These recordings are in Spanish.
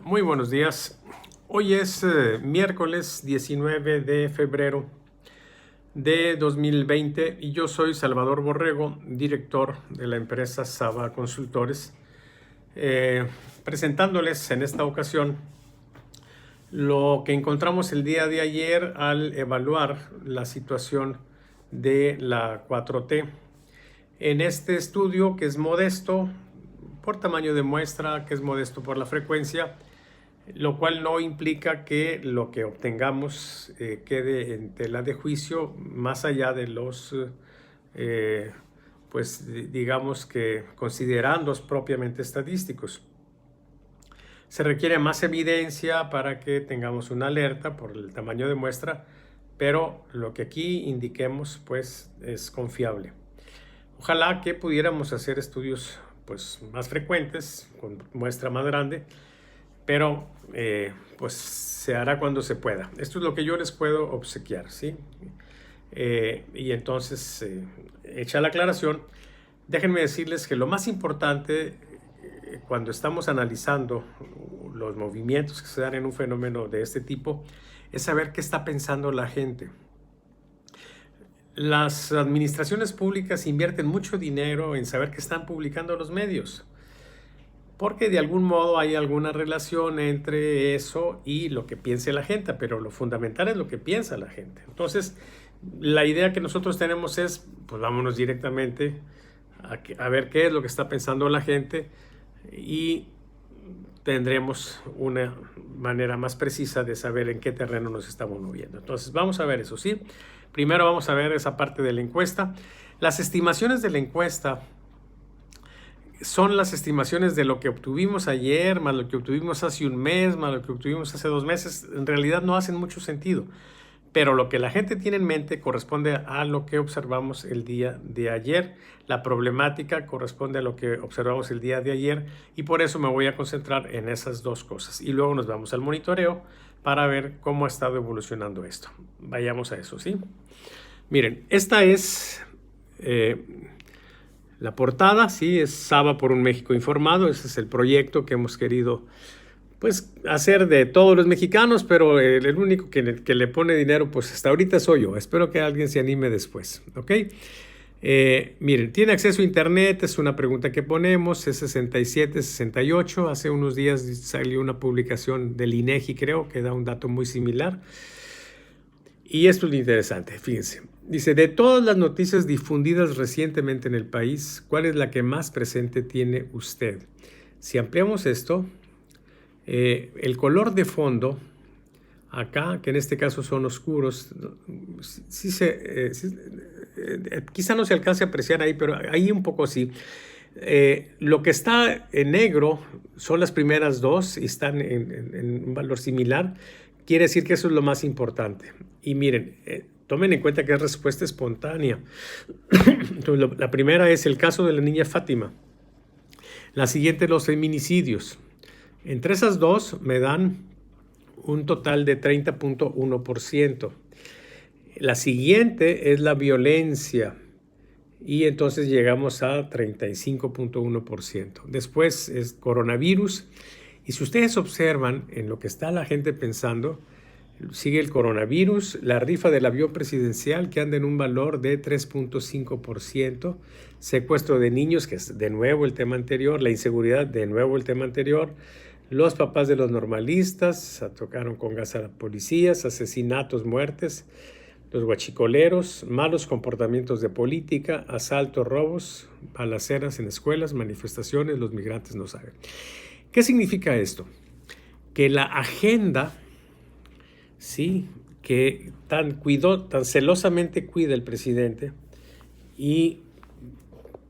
Muy buenos días. Hoy es miércoles 19 de febrero de 2020 y yo soy Salvador Borrego, director de la empresa Saba Consultores, presentándoles en esta ocasión lo que encontramos el día de ayer al evaluar la situación de la 4T. En este estudio, que es modesto por tamaño de muestra, que es modesto por la frecuencia, lo cual no implica que lo que obtengamos quede en tela de juicio más allá de los, digamos que considerandos propiamente estadísticos. Se requiere más evidencia para que tengamos una alerta por el tamaño de muestra, pero lo que aquí indiquemos pues es confiable. Ojalá que pudiéramos hacer estudios pues más frecuentes, con muestra más grande, pero pues se hará cuando se pueda. Esto es lo que yo les puedo obsequiar, ¿sí? Y entonces, hecha la aclaración, déjenme decirles que lo más importante cuando estamos analizando los movimientos que se dan en un fenómeno de este tipo es saber qué está pensando la gente. Las administraciones públicas invierten mucho dinero en saber qué están publicando los medios, porque de algún modo hay alguna relación entre eso y lo que piense la gente, pero lo fundamental es lo que piensa la gente. Entonces, la idea que nosotros tenemos es, pues vámonos directamente a ver qué es lo que está pensando la gente y tendremos una manera más precisa de saber en qué terreno nos estamos moviendo. Entonces, vamos a ver eso, ¿sí? Primero vamos a ver esa parte de la encuesta. Las estimaciones de la encuesta son las estimaciones de lo que obtuvimos ayer, más lo que obtuvimos hace un mes, más lo que obtuvimos hace 2 meses. En realidad no hacen mucho sentido. Pero lo que la gente tiene en mente corresponde a lo que observamos el día de ayer. La problemática corresponde a lo que observamos el día de ayer y por eso me voy a concentrar en esas dos cosas. Y luego nos vamos al monitoreo para ver cómo ha estado evolucionando esto. Vayamos a eso, ¿sí? Miren, esta es la portada, ¿sí? Es Saba por un México informado. Ese es el proyecto que hemos querido pues hacer de todos los mexicanos, pero el único que le pone dinero, pues hasta ahorita soy yo. Espero que alguien se anime después, ¿ok? Miren, ¿tiene acceso a internet? Es una pregunta que ponemos, es 67, 68. Hace unos días salió una publicación del INEGI, creo, que da un dato muy similar. Y esto es lo interesante, fíjense. Dice, de todas las noticias difundidas recientemente en el país, ¿cuál es la que más presente tiene usted? Si ampliamos esto, el color de fondo, acá, que en este caso son oscuros, quizá no se alcance a apreciar ahí, pero ahí un poco sí. Lo que está en negro son las primeras dos y están en un valor similar. Quiere decir que eso es lo más importante. Y miren, tomen en cuenta que es respuesta espontánea. Entonces, la primera es el caso de la niña Fátima. La siguiente, los feminicidios. Entre esas dos me dan un total de 30.1%. La siguiente es la violencia y entonces llegamos a 35.1%. Después es coronavirus y si ustedes observan en lo que está la gente pensando, sigue el coronavirus, la rifa del avión presidencial que anda en un valor de 3.5%, secuestro de niños, que es de nuevo el tema anterior, la inseguridad, de nuevo el tema anterior, los papás de los normalistas, tocaron con gas a policías, asesinatos, muertes, los guachicoleros, malos comportamientos de política, asaltos, robos, balaceras en escuelas, manifestaciones, los migrantes no saben. ¿Qué significa esto? Que la agenda, sí, que tan celosamente cuida el presidente y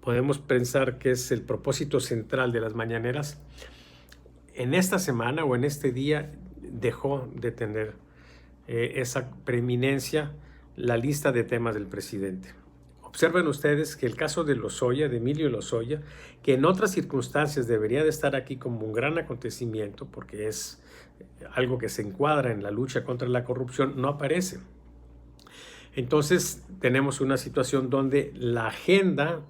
podemos pensar que es el propósito central de las mañaneras, en esta semana o en este día dejó de tener esa preeminencia la lista de temas del presidente. Observen ustedes que el caso de Lozoya, de Emilio Lozoya, que en otras circunstancias debería de estar aquí como un gran acontecimiento porque es algo que se encuadra en la lucha contra la corrupción, no aparece. Entonces tenemos una situación donde la agenda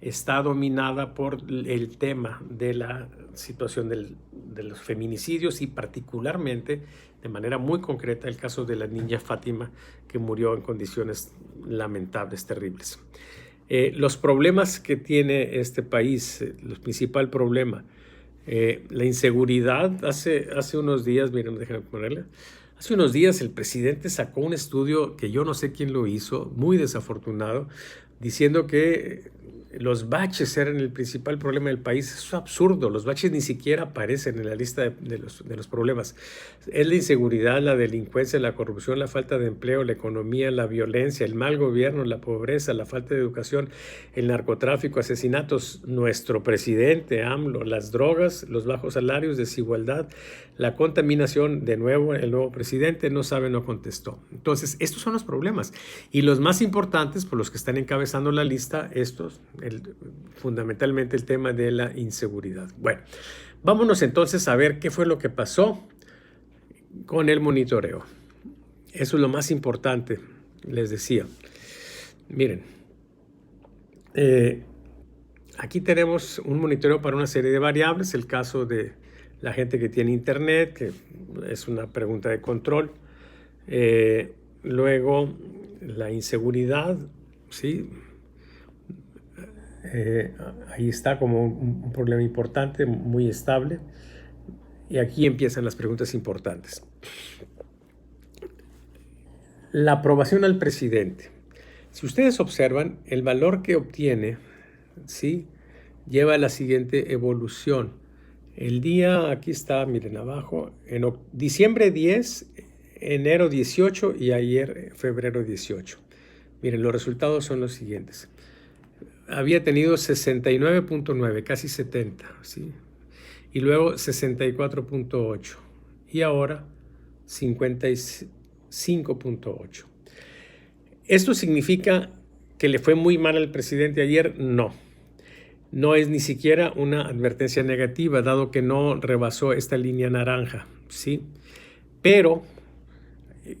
está dominada por el tema de la situación de los feminicidios y particularmente, de manera muy concreta, el caso de la niña Fátima, que murió en condiciones lamentables, terribles. Los problemas que tiene este país, el principal problema, la inseguridad. Hace unos días, miren, déjenme ponerle. Hace unos días el presidente sacó un estudio que yo no sé quién lo hizo, muy desafortunado, diciendo que los baches eran el principal problema del país. Eso es absurdo, los baches ni siquiera aparecen en la lista de los problemas. Es la inseguridad, la delincuencia, la corrupción, la falta de empleo, la economía, la violencia, el mal gobierno, la pobreza, la falta de educación, el narcotráfico, asesinatos, nuestro presidente AMLO, las drogas, los bajos salarios, desigualdad, la contaminación. De nuevo, el nuevo presidente no sabe, no contestó. Entonces, estos son los problemas. Y los más importantes, por los que están encabezando la lista, fundamentalmente el tema de la inseguridad. Bueno, vámonos entonces a ver qué fue lo que pasó con el monitoreo. Eso es lo más importante, les decía. Miren, aquí tenemos un monitoreo para una serie de variables. El caso de la gente que tiene internet, que es una pregunta de control. Luego, la inseguridad, ¿sí? Ahí está como un problema importante, muy estable. Y aquí empiezan las preguntas importantes. La aprobación al presidente. Si ustedes observan, el valor que obtiene, ¿sí?, lleva a la siguiente evolución. El día, aquí está, miren abajo, en diciembre 10, enero 18 y ayer febrero 18. Miren, los resultados son los siguientes. Había tenido 69.9, casi 70, ¿sí? Y luego 64.8 y ahora 55.8. ¿Esto significa que le fue muy mal al presidente ayer? No. No es ni siquiera una advertencia negativa, dado que no rebasó esta línea naranja, ¿sí? Pero,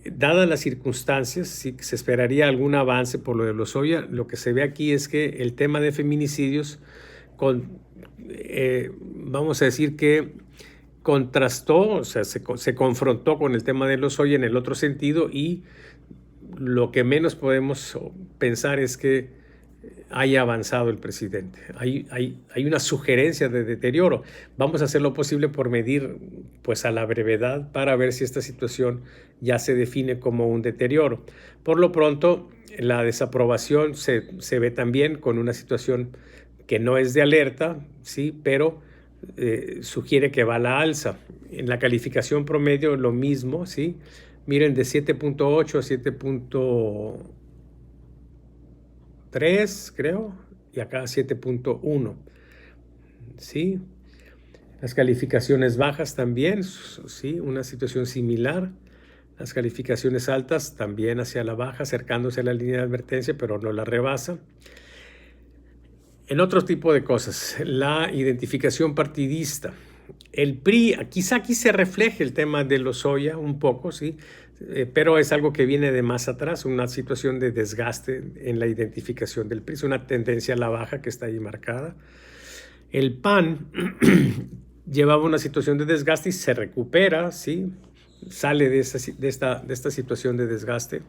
dadas las circunstancias, sí, se esperaría algún avance por lo de Lozoya. Lo que se ve aquí es que el tema de feminicidios, vamos a decir que contrastó, o sea, se confrontó con el tema de Lozoya en el otro sentido, y lo que menos podemos pensar es que haya avanzado el presidente. Hay una sugerencia de deterioro. Vamos a hacer lo posible por medir, pues, a la brevedad, para ver si esta situación ya se define como un deterioro. Por lo pronto, la desaprobación se ve también con una situación que no es de alerta, ¿sí?, pero sugiere que va a la alza. En la calificación promedio lo mismo, ¿sí? Miren, de 7.8 a 7.3, creo, y acá 7.1, ¿sí? Las calificaciones bajas también, ¿sí?, una situación similar. Las calificaciones altas también hacia la baja, acercándose a la línea de advertencia, pero no la rebasa. En otro tipo de cosas, la identificación partidista. El PRI, quizá aquí se refleje el tema de Lozoya un poco, ¿sí? Pero es algo que viene de más atrás, una situación de desgaste en la identificación del PRI, es una tendencia a la baja que está ahí marcada. El PAN llevaba una situación de desgaste y se recupera, ¿sí?, sale de esta situación de desgaste.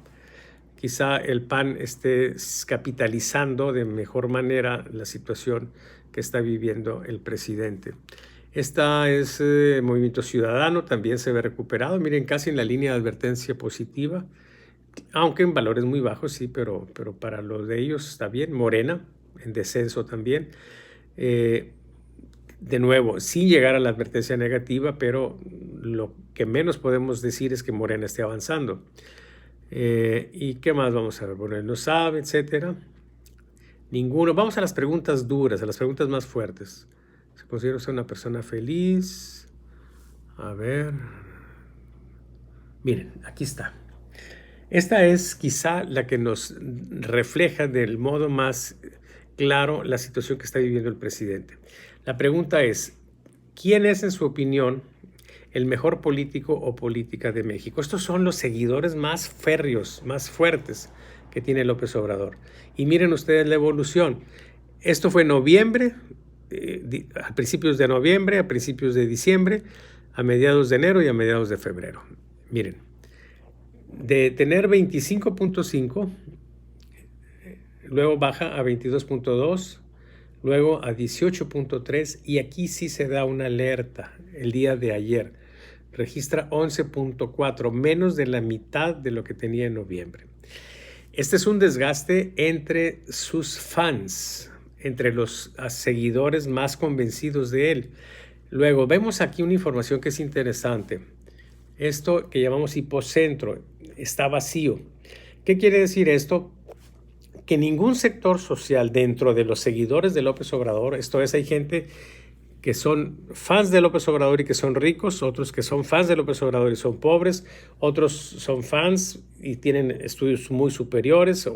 Quizá el PAN esté capitalizando de mejor manera la situación que está viviendo el presidente. Esta es Movimiento Ciudadano, también se ve recuperado. Miren, casi en la línea de advertencia positiva, aunque en valores muy bajos, sí, pero para los de ellos está bien. Morena, en descenso también. De nuevo, sin llegar a la advertencia negativa, pero lo que menos podemos decir es que Morena esté avanzando. ¿Y qué más vamos a ver? Bueno, él no sabe, etcétera. Ninguno. Vamos a las preguntas duras, a las preguntas más fuertes. ¿Se considera usted una persona feliz? A ver. Miren, aquí está. Esta es quizá la que nos refleja del modo más claro la situación que está viviendo el presidente. La pregunta es, ¿quién es, en su opinión, el mejor político o política de México? Estos son los seguidores más férreos, más fuertes que tiene López Obrador. Y miren ustedes la evolución. Esto fue en noviembre a principios de noviembre, a principios de diciembre, a mediados de enero y a mediados de febrero. Miren, de tener 25.5, luego baja a 22.2, luego a 18.3 y aquí sí se da una alerta el día de ayer. Registra 11.4, menos de la mitad de lo que tenía en noviembre. Este es un desgaste entre sus fans, entre los seguidores más convencidos de él. Luego vemos aquí una información que es interesante. Esto que llamamos hipocentro está vacío. ¿Qué quiere decir esto? Que ningún sector social dentro de los seguidores de López Obrador, esto es, hay gente que son fans de López Obrador y que son ricos, otros que son fans de López Obrador y son pobres, otros son fans y tienen estudios muy superiores,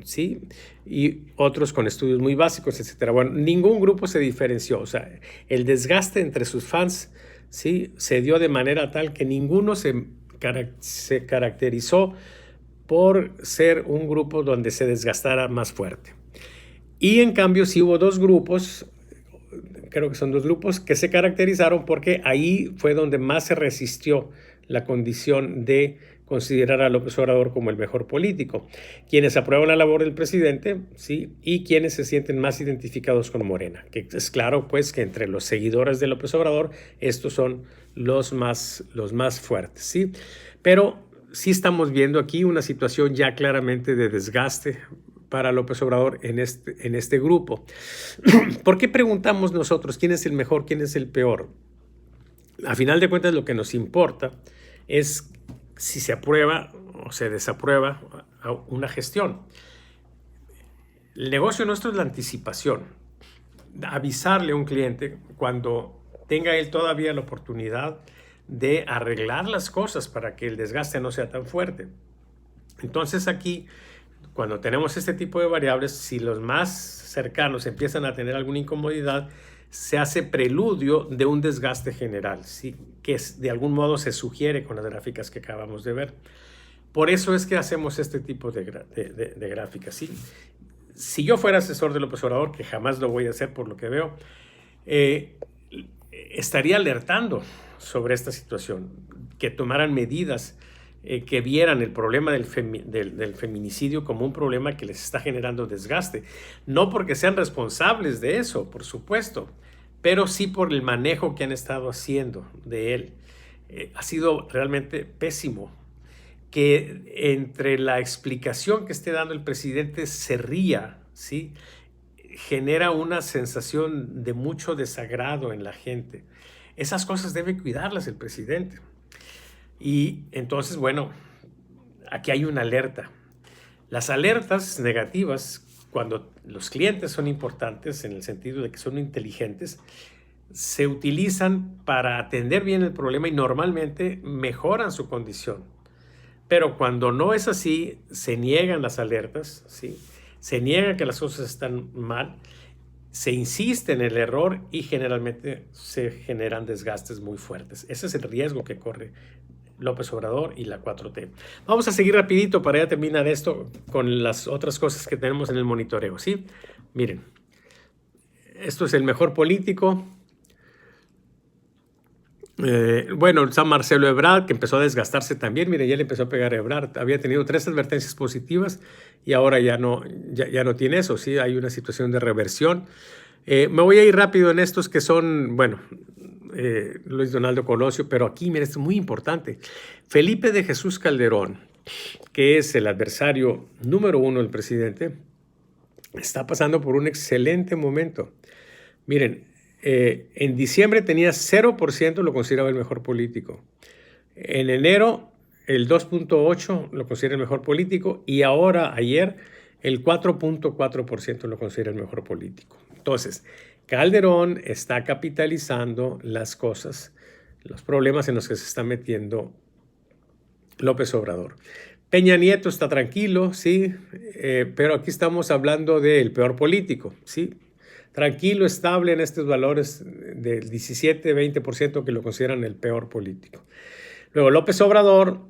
sí, y otros con estudios muy básicos, etc. Bueno, ningún grupo se diferenció, o sea, el desgaste entre sus fans, sí, se dio de manera tal que ninguno se caracterizó por ser un grupo donde se desgastara más fuerte. Y en cambio sí hubo dos grupos, creo que son dos grupos, que se caracterizaron porque ahí fue donde más se resistió la condición de considerar a López Obrador como el mejor político. Quienes aprueban la labor del presidente, sí, y quienes se sienten más identificados con Morena. Que es claro, pues, que entre los seguidores de López Obrador, estos son los más fuertes, sí. Pero sí estamos viendo aquí una situación ya claramente de desgaste para López Obrador en este grupo. ¿Por qué preguntamos nosotros quién es el mejor, quién es el peor? A final de cuentas, lo que nos importa es si se aprueba o se desaprueba una gestión. El negocio nuestro es la anticipación. Avisarle a un cliente cuando tenga él todavía la oportunidad de arreglar las cosas para que el desgaste no sea tan fuerte. Entonces aquí, cuando tenemos este tipo de variables, si los más cercanos empiezan a tener alguna incomodidad, se hace preludio de un desgaste general, ¿sí? Que de algún modo se sugiere con las gráficas que acabamos de ver. Por eso es que hacemos este tipo de gráficas, ¿sí? Si yo fuera asesor de López Obrador, que jamás lo voy a hacer por lo que veo, estaría alertando sobre esta situación, que tomaran medidas, que vieran el problema del feminicidio como un problema que les está generando desgaste. No porque sean responsables de eso, por supuesto, pero sí por el manejo que han estado haciendo de él. Ha sido realmente pésimo que entre la explicación que esté dando el presidente se ría, ¿sí? Genera una sensación de mucho desagrado en la gente. Esas cosas debe cuidarlas el presidente. Y entonces, bueno, aquí hay una alerta. Las alertas negativas, cuando los clientes son importantes en el sentido de que son inteligentes, se utilizan para atender bien el problema y normalmente mejoran su condición. Pero cuando no es así, se niegan las alertas, ¿sí? Se niega que las cosas están mal, se insiste en el error y generalmente se generan desgastes muy fuertes. Ese es el riesgo que corre López Obrador y la 4T. Vamos a seguir rapidito para ya terminar esto con las otras cosas que tenemos en el monitoreo, ¿sí? Miren, esto es el mejor político. Bueno, está Marcelo Ebrard, que empezó a desgastarse también. Miren, ya le empezó a pegar a Ebrard. Había tenido 3 advertencias positivas y ahora ya no tiene eso, ¿sí? Hay una situación de reversión. Me voy a ir rápido en estos que son, bueno, Luis Donaldo Colosio, pero aquí, mira, esto es muy importante. Felipe de Jesús Calderón, que es el adversario número 1 del presidente, está pasando por un excelente momento. Miren, en diciembre tenía 0%, lo consideraba el mejor político. En enero, el 2.8% lo considera el mejor político y ahora, ayer, el 4.4% lo considera el mejor político. Entonces, Calderón está capitalizando las cosas, los problemas en los que se está metiendo López Obrador. Peña Nieto está tranquilo, sí, pero aquí estamos hablando del peor político, sí. Tranquilo, estable en estos valores del 17-20% que lo consideran el peor político. Luego López Obrador,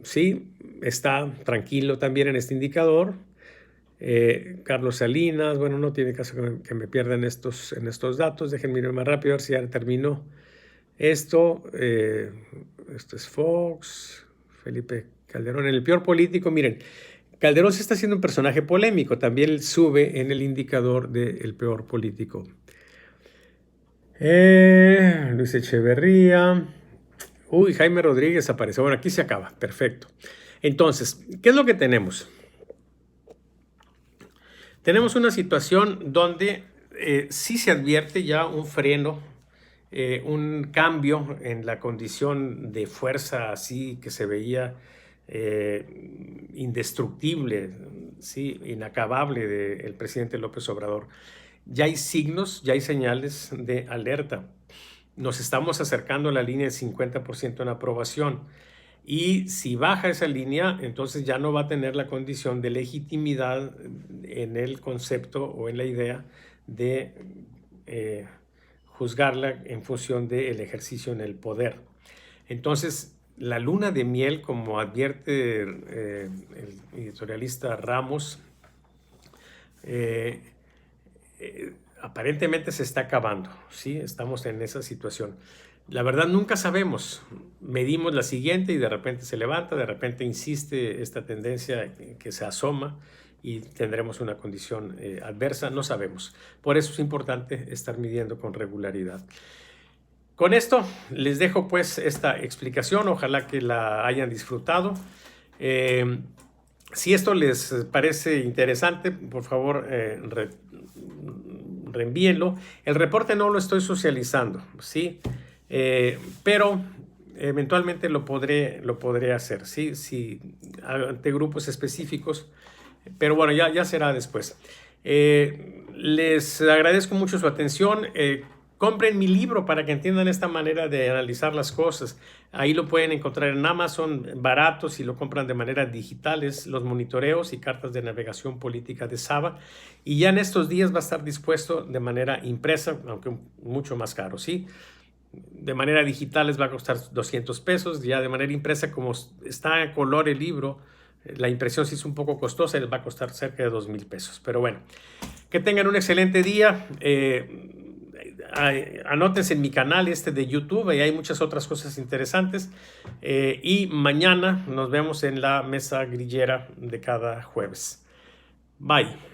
sí, está tranquilo también en este indicador. Carlos Salinas, bueno, no tiene caso que me pierda en estos datos. Déjenme ir más rápido, a ver si ya terminó esto. Esto es Fox, Felipe Calderón. En el peor político, miren, Calderón se está haciendo un personaje polémico. También sube en el indicador del peor político. Luis Echeverría. Uy, Jaime Rodríguez apareció. Bueno, aquí se acaba. Perfecto. Entonces, ¿qué es lo que tenemos? Tenemos una situación donde sí se advierte ya un freno, un cambio en la condición de fuerza así que se veía indestructible, ¿sí? Inacabable del presidente López Obrador. Ya hay signos, ya hay señales de alerta. Nos estamos acercando a la línea del 50% en aprobación. Y si baja esa línea, entonces ya no va a tener la condición de legitimidad en el concepto o en la idea de juzgarla en función del ejercicio en el poder. Entonces, la luna de miel, como advierte el editorialista Ramos, aparentemente se está acabando, ¿sí? Estamos en esa situación. La verdad nunca sabemos, medimos la siguiente y de repente se levanta, de repente insiste esta tendencia que se asoma y tendremos una condición adversa, no sabemos. Por eso es importante estar midiendo con regularidad. Con esto les dejo pues esta explicación, ojalá que la hayan disfrutado. Si esto les parece interesante, por favor reenvíenlo. El reporte no lo estoy socializando, ¿sí? Pero eventualmente lo podré hacer, ¿sí? Sí, ante grupos específicos, pero bueno, ya será después. Les agradezco mucho su atención. Compren mi libro para que entiendan esta manera de analizar las cosas. Ahí lo pueden encontrar en Amazon, barato, si lo compran de manera digital, es Los monitoreos y cartas de navegación política de Saba. Y ya en estos días va a estar dispuesto de manera impresa, aunque mucho más caro, ¿sí? De manera digital les va a costar 200 pesos, ya de manera impresa, como está en color el libro, la impresión sí es un poco costosa y les va a costar cerca de 2,000 pesos. Pero bueno, que tengan un excelente día. Anótense en mi canal de YouTube, ahí hay muchas otras cosas interesantes. Y mañana nos vemos en la mesa grillera de cada jueves. Bye.